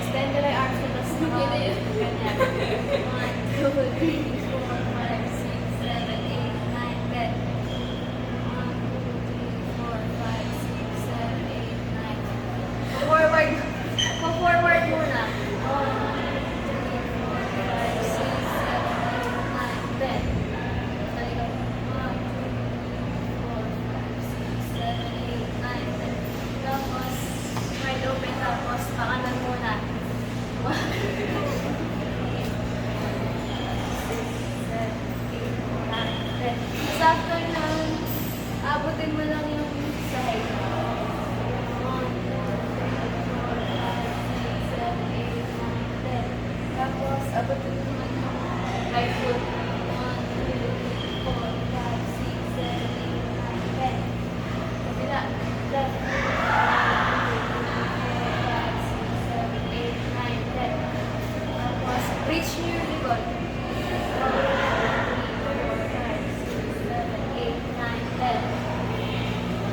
Extend the right arms to the stomach. Ganyan. 1, 2, 3, 4, 5, 6, 7, 8, 9, 10. 1, 2, 3, 4, 5, 6, 7, 8, 9. Forward. Forward muna. 1, 2, 3, 4, 5, 6, 7, 8, 9, 10. Talikod. 1, 2, 3, 4, 5, 6, 7, 8, 9, 10. Tapos, wide open. Tapos, pakanan muna. 1, 2, 3, 4, 5, 6, 7, 8, 9, 10. Tapos after nun, abutin mo lang yung side. 1, 2, 3, 4, 5, 6, 7, 8, 9, 10. Tapos, abutin mo naman yung right foot. 1, 2, 3, 4, 5, 6, 7, 8, 9, 10. Kabila. Left. 1, 2, 3, 4, 5, 6, 7, 8, 9, 10. Tapos, reach nyo yung likod. 1, 2, 3, 4, 5, 6, 7, 8, 9, 10.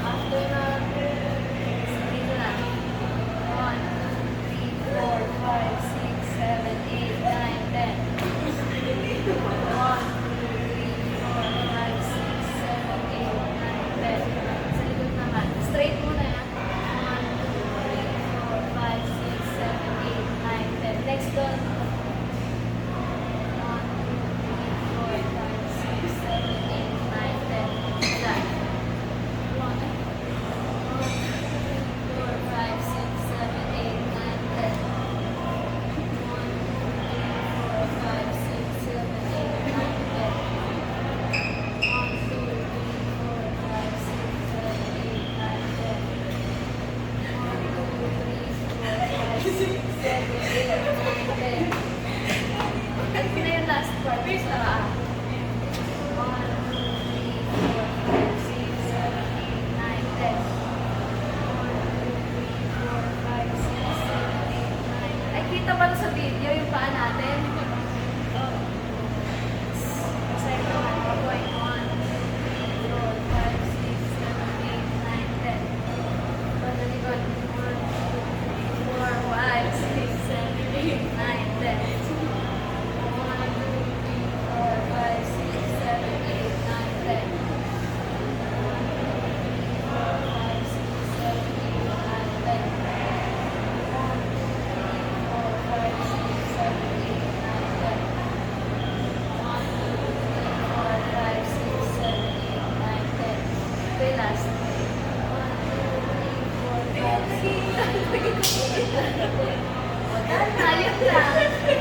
After na, dito na. 1, 2, 3, 4, 5, 6, 7, 8, 9, 10. 1, 2, 3, 4, 5, 6, 7, 8, 9, 10. Sa likod naman. Straight muna yan. 1, 2, 3, 4, 5, 6, 7, 8, 9, 10. Next doon. 1, 2, 3, 4, 5, 6, 7, 8, 9, 10. 1, 2, 3, 4, 5, 6, 7, 8, 9, 10. 1, 2, 3, 4, 5, 6, 7, 8, 9, 10. At na yung last part. Sa paa. 1, 2, 3, 4, 5, 6, 7, 8, 9, 10. 1, 2, 3, 4, 5, 6, 7, 8, 9. Ay, kita pala sa video yung paa natin. Second naman, papoy. 1, 2, 3, 4, 5, 6, 7, 8, 9, 10. Panalikod. 1, 2, 3, 4, 5, 6, 7, 8, 9, 10. 1, 2, 3, 4, 5, 6, 7, 8, 9, 10. O, tama, yun lang.